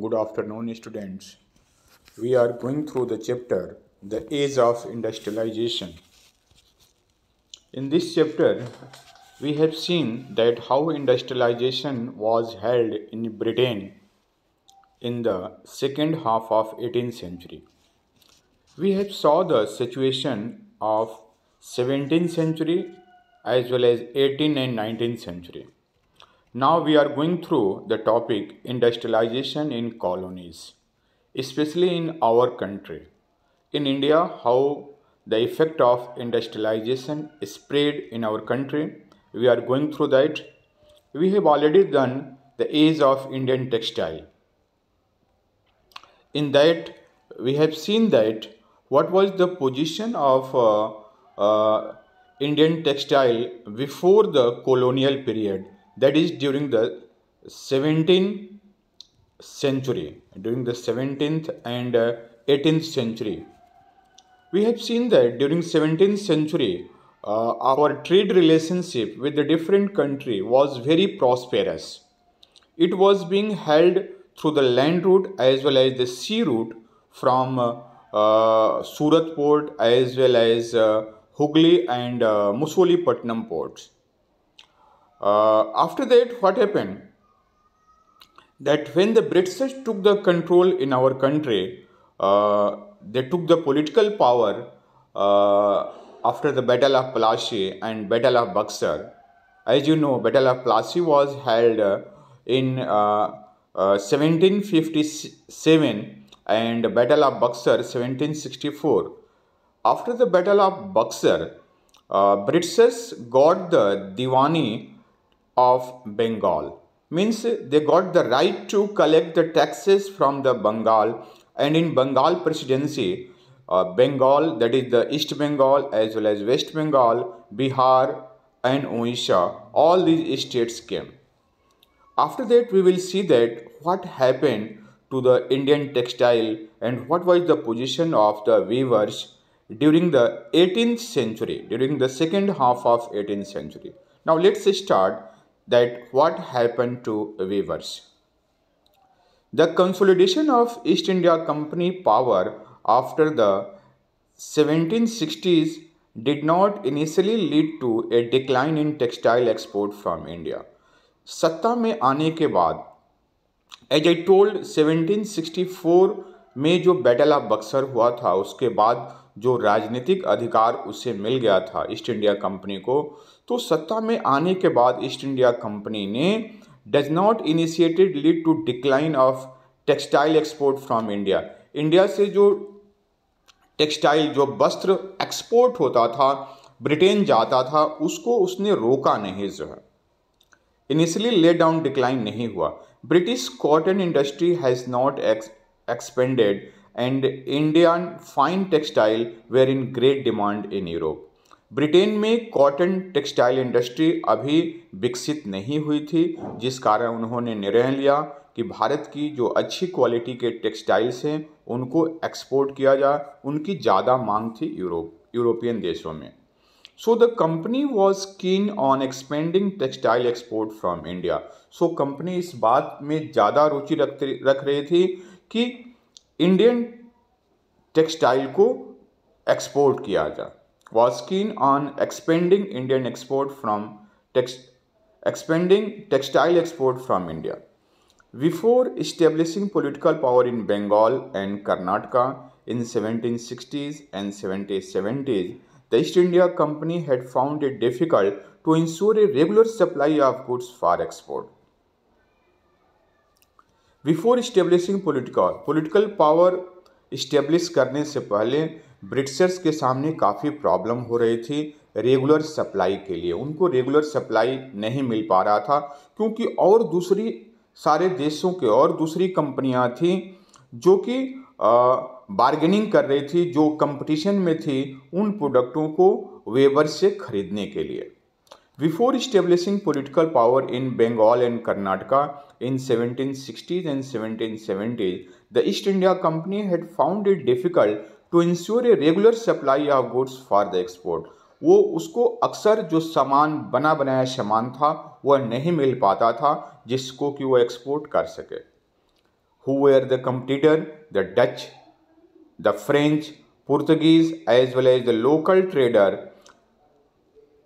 Good afternoon, students. We are going through the chapter The Age of Industrialization. In this chapter, we have seen that how industrialization was held in Britain in the second half of 18th century. We have saw the situation of 17th century as well as 18th and 19th century. Now we are going through the topic industrialization in colonies, especially in our country. In India, how the effect of industrialization spread in our country. We are going through that. We have already done the age of Indian textile. In that, we have seen that what was the position of Indian textile before the colonial period, that is during the 17th century, during the 17th and 18th century. We have seen that during 17th century, our trade relationship with the different country was very prosperous. It was being held through the land route as well as the sea route from Surat port as well as Hooghly and Musolipatnam ports. After that, what happened? That when the British took the control in our country, they took the political power after the Battle of Plassey and Battle of Buxar. As you know, Battle of Plassey was held in 1757 and Battle of Buxar 1764. After the Battle of Buxar, Britishers got the Diwani of Bengal. Means they got the right to collect the taxes from the Bengal, and in Bengal presidency, Bengal, that is the East Bengal as well as West Bengal, Bihar and Odisha, all these states came. After that, we will see that what happened to the Indian textile and what was the position of the weavers during the 18th century, during the second half of 18th century. Now let's start that what happened to weavers. The consolidation of East India Company power after the 1760s did not initially lead to a decline in textile export from India. सत्ता में आने के बाद as I told 1764 में जो battle of Buxar हुआ था उसके बाद जो राजनीतिक अधिकार उसे मिल गया था ईस्ट इंडिया कंपनी को, तो सत्ता में आने के बाद ईस्ट इंडिया कंपनी ने does not initiated lead to decline of textile export from India. India से जो टेक्सटाइल जो वस्त्र एक्सपोर्ट होता था ब्रिटेन जाता था उसको उसने रोका नहीं. जो है इनिशियली ले डाउन डिक्लाइन नहीं हुआ. British cotton industry has not expanded and Indian fine textile were in great demand in Europe. Britain में कॉटन टेक्सटाइल इंडस्ट्री अभी विकसित नहीं हुई थी, जिस कारण उन्होंने निर्णय लिया कि भारत की जो अच्छी क्वालिटी के टेक्सटाइल्स हैं उनको एक्सपोर्ट किया जाए. उनकी ज़्यादा मांग थी यूरोपियन देशों में. So the company was keen on expanding textile export from India. So company इस बात में ज़्यादा रुचि रख रही थी कि इंडियन टेक्सटाइल को एक्सपोर्ट किया जाए. Was keen on expanding Indian export from expanding textile export from India. Before establishing political power in Bengal and Karnataka in 1760s and 1770s, the East India Company had found it difficult to ensure a regular supply of goods for export. Before establishing political power establish करने से पहले Britishers के सामने काफ़ी problem हो रही थी regular supply के लिए. उनको रेगुलर सप्लाई नहीं मिल पा रहा था क्योंकि और दूसरी सारे देशों के और दूसरी कंपनियां थी जो कि बार्गेनिंग कर रही थी, जो कंपटीशन में थी उन प्रोडक्टों को वेबर से खरीदने के लिए. Before establishing political power in Bengal and Karnataka in 1760s and 1770s, the East India Company had found it difficult to ensure a regular supply of goods for the export. वो उसको अक्सर जो सामान बना बनाया सामान था वह नहीं मिल पाता था जिसको कि वो एक्सपोर्ट कर सके. who were the competitor, the Dutch, the French, Portuguese, as well as the local trader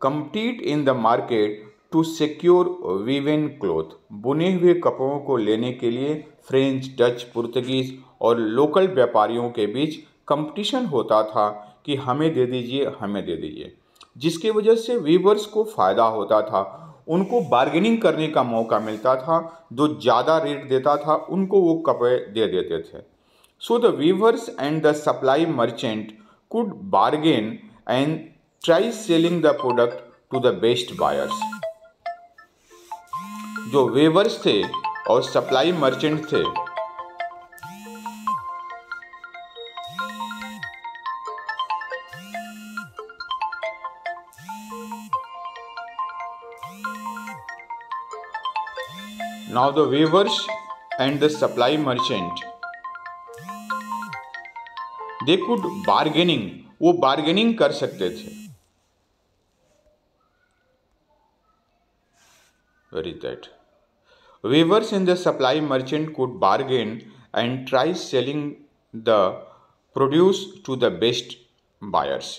compete in the market to secure woven cloth। बुने हुए कपड़ों को लेने के लिए फ्रेंच, डच, पुर्तगीज और लोकल व्यापारियों के बीच कंपटीशन होता था कि हमें दे दीजिए, हमें दे दीजिए, जिसकी वजह से वीवर्स को फ़ायदा होता था। उनको बार्गेनिंग करने का मौका मिलता था, जो ज़्यादा रेट देता था उनको वो कपड़े दे देते थे। So the weavers and the supply merchant could bargain and try selling the product to the best buyers. जो वीवर्स थे और सप्लाई मर्चेंट थे, now the weavers and the supply merchant they could bargaining, वो bargaining कर सकते थे। Where is that? Weavers and the supply merchant could bargain and try selling the produce to the best buyers.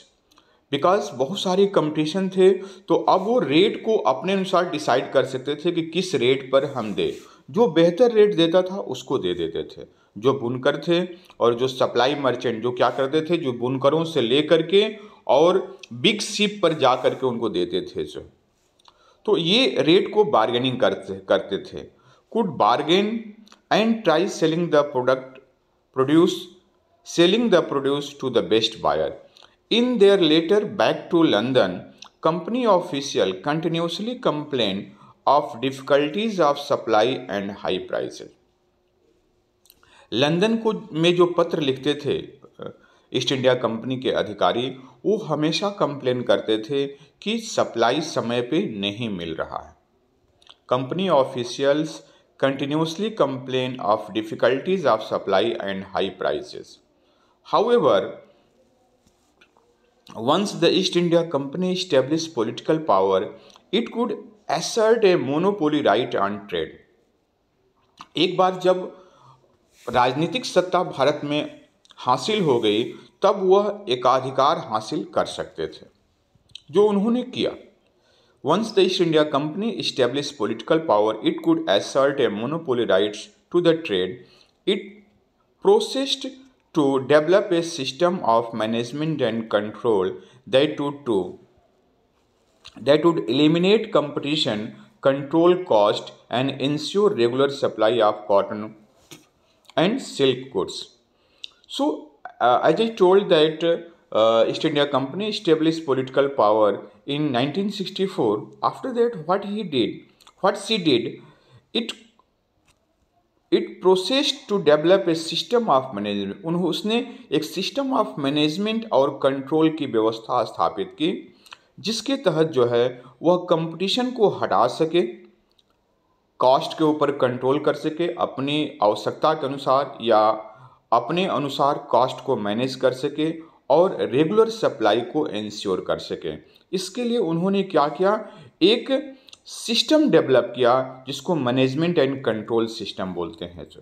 Because बहुत सारी competition थे, तो अब वो रेट को अपने अनुसार डिसाइड कर सकते थे कि किस रेट पर हम दे। जो बेहतर रेट देता था उसको दे देते थे। जो बुनकर थे और जो सप्लाई मर्चेंट, जो क्या करते थे, जो बुनकरों से ले करके और बिग शिप पर जा करके उनको देते थे। जो तो ये रेट को बार्गेनिंग करते थे। Could bargain and try selling the produce to the best buyer. In their letter back to London, company official continuously complain of difficulties of supply and high prices. London को में जो पत्र लिखते थे east India company के अधिकारी, वो हमेशा कंप्लेन करते थे कि सप्लाई समय पे नहीं मिल रहा है। Company officials continuously complain of difficulties of supply and high prices. However, once the East India Company established political power, it could assert a monopoly right on trade। एक बार जब राजनीतिक सत्ता भारत में हासिल हो गई, तब वह एकाधिकार हासिल कर सकते थे, जो उन्होंने किया। Once the East India Company established political power, it could assert a monopoly rights to the trade. It proceeded to develop a system of management and control that would eliminate competition, control cost, and ensure regular supply of cotton and silk goods. So, as I told that East India Company established political power in 1964. After that, what she did, it proceeded to develop a system of management। उसने एक system of management और control की व्यवस्था स्थापित की, जिसके तहत जो है वह कंपटीशन को हटा सके, कॉस्ट के ऊपर कंट्रोल कर सके, अपनी आवश्यकता के अनुसार या अपने अनुसार कॉस्ट को मैनेज कर सके और रेगुलर सप्लाई को इंश्योर कर सके। इसके लिए उन्होंने क्या किया, एक सिस्टम डेवलप किया जिसको मैनेजमेंट एंड कंट्रोल सिस्टम बोलते हैं। जो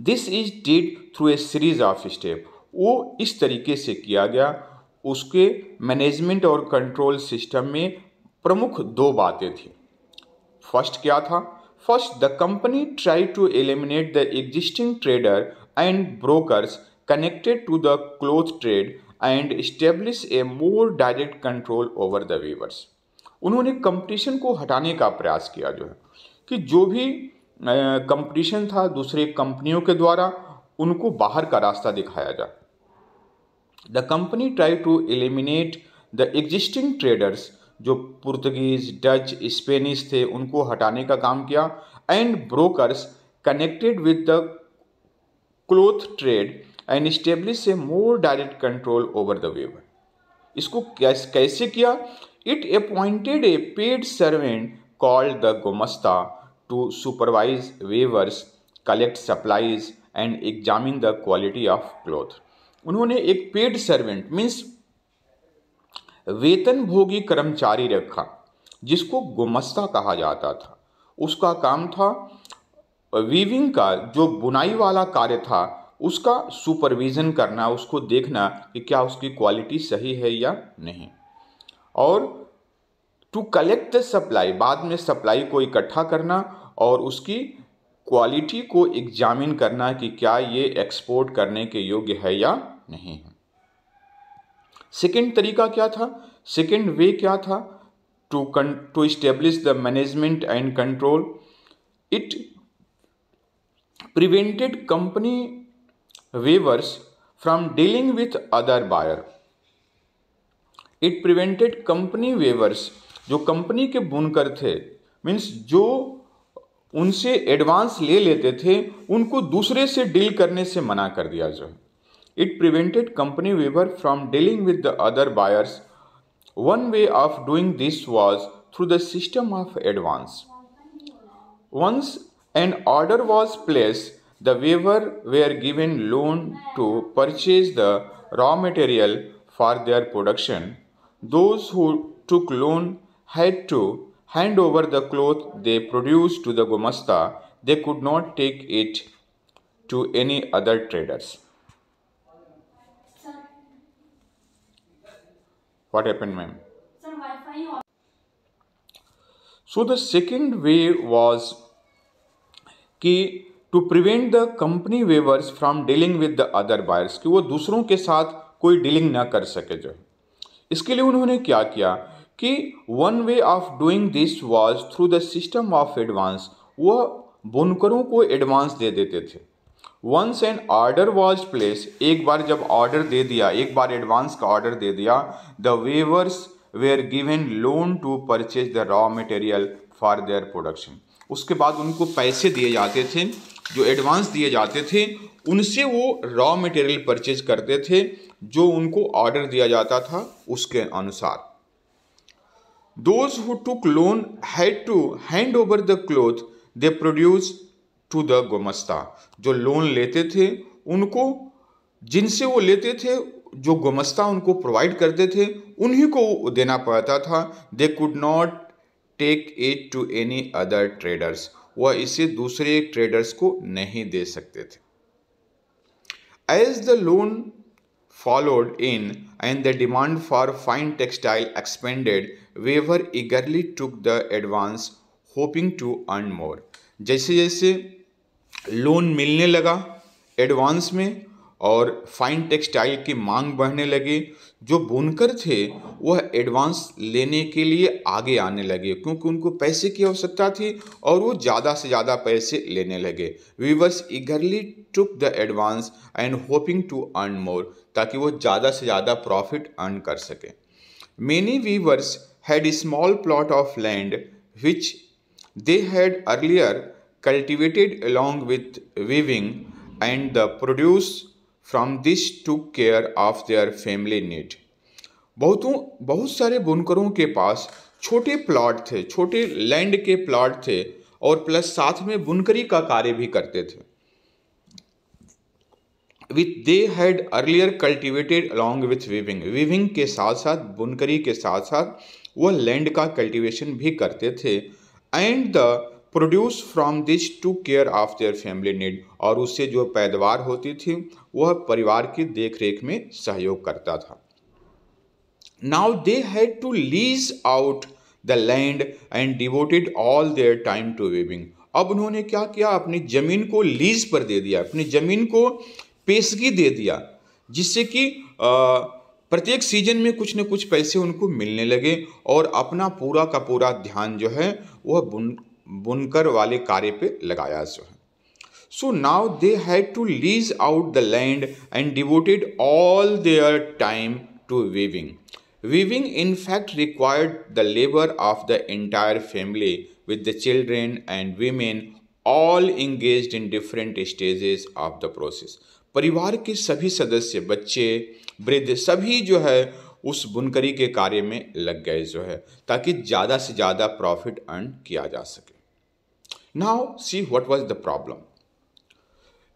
this is did through a series of step. वो इस तरीके से किया गया। उसके मैनेजमेंट और कंट्रोल सिस्टम में प्रमुख दो बातें थी। फर्स्ट क्या था? First, the company tried to eliminate the existing trader and brokers connected to the cloth trade and establish a more direct control over the weavers। उन्होंने कंपटीशन को हटाने का प्रयास किया, जो है कि जो भी कंपटीशन था दूसरे कंपनियों के द्वारा, उनको बाहर का रास्ता दिखाया जाए। The company try to eliminate the existing traders, जो पुर्तगीज, डच, स्पेनिश थे, उनको हटाने का काम किया। And brokers connected with the cloth trade and establish a more direct control over the weaver. इसको कैसे किया? It appointed a paid servant called the gumasta to supervise weavers, collect supplies and examine the quality of cloth. उन्होंने एक paid servant means वेतन भोगी कर्मचारी रखा, जिसको गुमस्ता कहा जाता था। उसका काम था वीविंग का जो बुनाई वाला कार्य था उसका सुपरविज़न करना, उसको देखना कि क्या उसकी क्वालिटी सही है या नहीं। और टू कलेक्ट द सप्लाई, बाद में सप्लाई को इकट्ठा करना और उसकी क्वालिटी को एग्जामिन करना कि क्या ये एक्सपोर्ट करने के योग्य है या नहीं है। सेकेंड तरीका क्या था, सेकेंड वे क्या था, to establish the management and control. It prevented company weavers from dealing with other buyer. It prevented company weavers, जो कंपनी के बुनकर थे, मीन्स जो उनसे एडवांस ले लेते थे, उनको दूसरे से डील करने से मना कर दिया जाए। It prevented company weaver from dealing with the other buyers. One way of doing this was through the system of advance. Once an order was placed, the weaver were given loan to purchase the raw material for their production. Those who took loan had to hand over the cloth they produced to the gumasta. They could not take it to any other traders. What happened, ma'am? So the second way was कि to prevent the company weavers from dealing with the other buyers, कि वो दूसरों के साथ कोई dealing ना कर सके। जो इसके लिए उन्होंने क्या किया कि one way of doing this was through the system of advance. वह बुनकरों को एडवांस दे देते थे। Once an order was place, एक बार जब ऑर्डर दे दिया, एक बार एडवांस का ऑर्डर दे दिया, the weavers were given loan to purchase the raw material for their production. उसके बाद उनको पैसे दिए जाते थे, जो एडवांस दिए जाते थे उनसे वो रॉ मटेरियल परचेज करते थे जो उनको ऑर्डर दिया जाता था उसके अनुसार। Those who took loan had to hand over the cloth they produce to the gumasta. जो लोन लेते थे उनको, जिनसे वो लेते थे, जो गुमस्ता उनको प्रोवाइड करते थे उन्हीं को देना पड़ता था। They could not take it to any other traders, वह इसे दूसरे ट्रेडर्स को नहीं दे सकते थे। As the loan followed in and the demand for fine textile expanded, weaver eagerly took the advance hoping to earn more. जैसे जैसे लोन मिलने लगा एडवांस में और फाइन टेक्सटाइल की मांग बढ़ने लगी, जो बुनकर थे वह एडवांस लेने के लिए आगे आने लगे क्योंकि उनको पैसे की आवश्यकता थी और वो ज़्यादा से ज़्यादा पैसे लेने लगे। Weavers eagerly took the advance and hoping to earn more, ताकि वो ज़्यादा से ज़्यादा प्रॉफिट अर्न कर सके। Many weavers had small plot of land which they had earlier cultivated along with weaving, and the produce from this took care of their family need. बहुत सारे बुनकरों के पास छोटे प्लॉट थे, छोटे लैंड के प्लॉट थे और प्लस साथ में बुनकरी का कार्य भी करते थे। With they had earlier cultivated along with weaving, weaving के साथ साथ बुनकरी के साथ साथ वह लैंड का कल्टीवेशन भी करते थे। And the produce from this to care of their family need, और उससे जो पैदावार होती थी वह परिवार की देखरेख में सहयोग करता था। Now they had to lease out the land and devoted all their time to weaving. अब उन्होंने क्या किया, अपनी ज़मीन को लीज पर दे दिया, अपनी ज़मीन को पेशगी दे दिया, जिससे कि प्रत्येक सीजन में कुछ न कुछ पैसे उनको मिलने लगे और अपना पूरा का पूरा ध्यान जो है वह बुनकर वाले कार्य पे लगाया जो है। So now they had to lease out the land and devoted all their time to weaving. Weaving in fact required the labor of the entire family with the children and women all engaged in different stages of the process. परिवार के सभी सदस्य, बच्चे, वृद्ध, सभी जो है उस बुनकरी के कार्य में लग गए जो है, ताकि ज़्यादा से ज़्यादा प्रॉफिट अर्न किया जा सके। Now see what was the problem.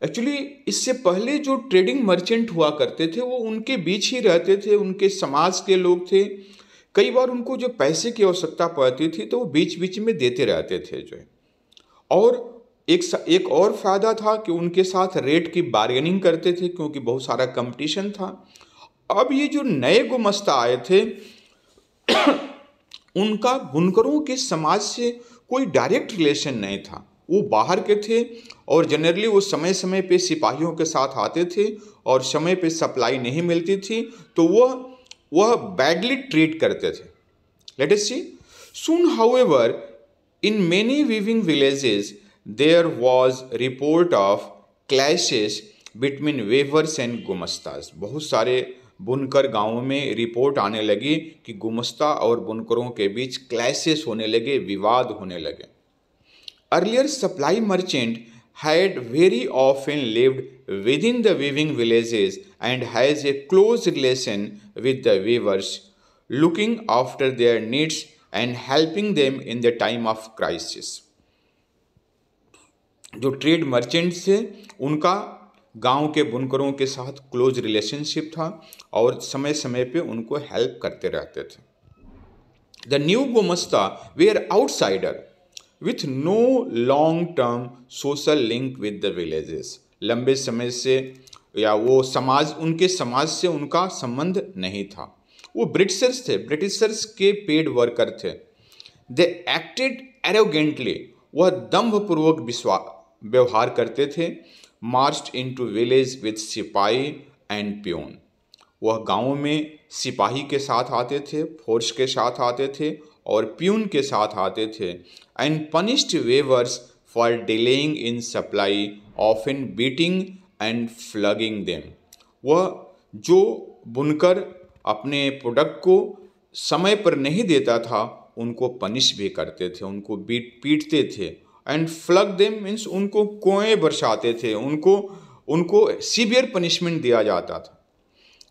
Actually इससे पहले जो ट्रेडिंग मर्चेंट हुआ करते थे वो उनके बीच ही रहते थे, उनके समाज के लोग थे। कई बार उनको जो पैसे की आवश्यकता पड़ती थी तो वो बीच बीच में देते रहते थे जो है, और एक और फ़ायदा था कि उनके साथ रेट की बार्गेनिंग करते थे क्योंकि बहुत सारा कंपटीशन था। अब ये जो नए गुमस्ता आए थे उनका बुनकरों के समाज से कोई डायरेक्ट रिलेशन नहीं था, वो बाहर के थे और जनरली वो समय समय पे सिपाहियों के साथ आते थे और समय पे सप्लाई नहीं मिलती थी तो वह बैडली ट्रीट करते थे। Let us see soon however in many weaving villages there was report of clashes between weavers and गुमस्तास। बहुत सारे बुनकर गांवों में रिपोर्ट आने लगी कि गुमस्ता और बुनकरों के बीच क्लैशेस होने लगे, विवाद होने लगे। Earlier supply merchant had very often lived within the weaving villages and has a close relation with the weavers, looking after their needs and helping them in the time of crisis। जो trade merchants थे उनका गांव के बुनकरों के साथ close relationship था और समय समय पे उनको हेल्प करते रहते थे। The new gomastha were outsider with no long term social link with the villages. लंबे समय से या वो समाज उनके समाज से उनका संबंध नहीं था। वो ब्रिटिशर्स थे, ब्रिटिशर्स के पेड वर्कर थे। दे एक्टेड एरोगेंटली, वह दम्भपूर्वक व्यवहार करते थे। मार्च्ड इनटू विलेज विद सिपाही एंड प्यून, वह गांवों में सिपाही के साथ आते थे, फोर्स के साथ आते थे और प्यून के साथ आते थे। And punished weavers for delaying in supply, often beating and flogging them. वह जो बुनकर अपने प्रोडक्ट को समय पर नहीं देता था उनको पनिश भी करते थे, उनको पीटते थे। एंड फ्लग देम मीन्स उनको कोएं बरसाते थे, उनको सीवियर पनिशमेंट दिया जाता था।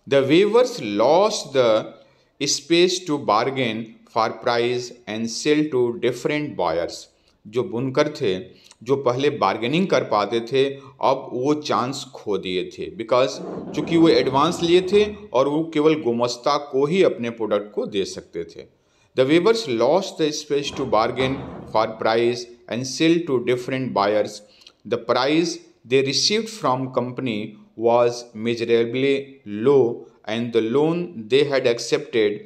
The weavers lost the space to bargain for price and sell to different buyers। जो बुनकर थे जो पहले बार्गेनिंग कर पाते थे अब वो चांस खो दिए थे, बिकॉज चूंकि वो एडवांस लिए थे और वो केवल गुमस्ता को ही अपने प्रोडक्ट को दे सकते थे। The weavers lost the space to bargain for price and sell to different buyers। The price they received from company was miserably low and the loan they had accepted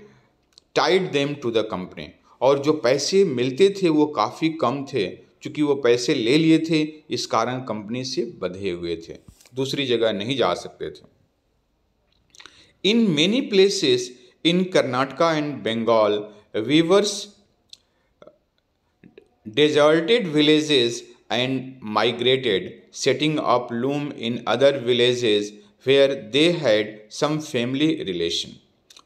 tied them to the company। और जो पैसे मिलते थे वो काफ़ी कम थे, क्योंकि वो पैसे ले लिए थे इस कारण कंपनी से बंधे हुए थे, दूसरी जगह नहीं जा सकते थे। In many places in Karnataka and Bengal weavers deserted villages and migrated, setting up loom in other villages where they had some family relation।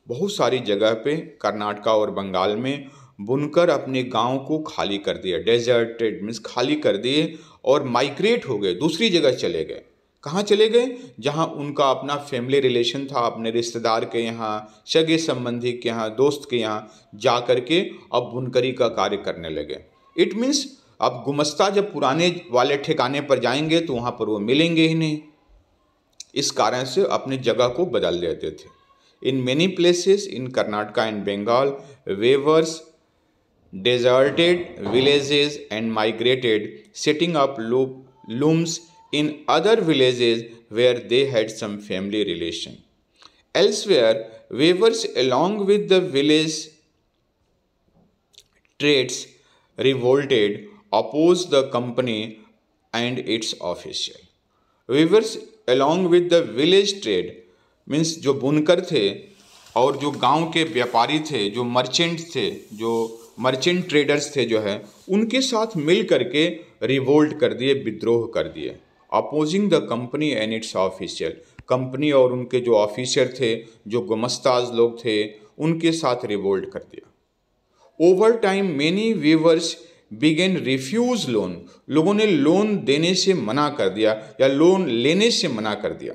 बहुत सारी जगह पे कर्नाटका और बंगाल में बुनकर अपने गांव को खाली कर दिया, डेजर्टेड मीन्स खाली कर दिए और माइग्रेट हो गए, दूसरी जगह चले गए। कहाँ चले गए? जहाँ उनका अपना फैमिली रिलेशन था, अपने रिश्तेदार के यहाँ, सगे संबंधी के यहाँ, दोस्त के यहाँ जा कर के अब बुनकरी का कार्य करने लगे। इट मीन्स अब गुमस्ता जब पुराने वाले ठिकाने पर जाएंगे तो वहाँ पर वो मिलेंगे ही नहीं, इस कारण से अपनी जगह को बदल देते थे। In many places in Karnataka and Bengal weavers deserted villages and migrated, setting up looms in other villages where they had some family relation। Elsewhere, weavers along with the village trades revolted, opposed the company and its official। weavers along with the village trade means जो बुनकर थे और जो गांव के व्यापारी थे, जो मर्चेंट थे, जो मर्चेंट ट्रेडर्स थे जो है, उनके साथ मिल करके रिवोल्ट कर दिए, विद्रोह कर दिए। Opposing the company and it's official, company और उनके जो ऑफिसर थे, जो गुमस्ताज लोग थे, उनके साथ रिवोल्ट कर दिया। Over time many weavers began refuse loan, लोगों ने लोन देने से मना कर दिया या लोन लेने से मना कर दिया।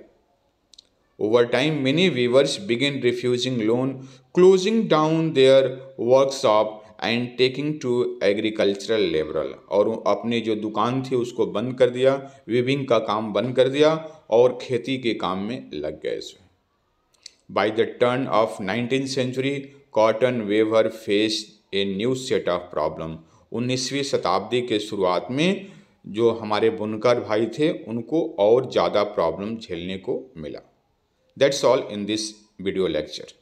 Over time, many weavers began refusing loan, closing down their workshop and taking to agricultural labor। और अपने जो दुकान थी उसको बंद कर दिया, वीविंग का काम बंद कर दिया और खेती के काम में लग गए। By the turn of 19th century, cotton weaver faced a new set of problem। 19वीं शताब्दी के शुरुआत में जो हमारे बुनकर भाई थे उनको और ज़्यादा प्रॉब्लम झेलने को मिला। That's all in this video lecture.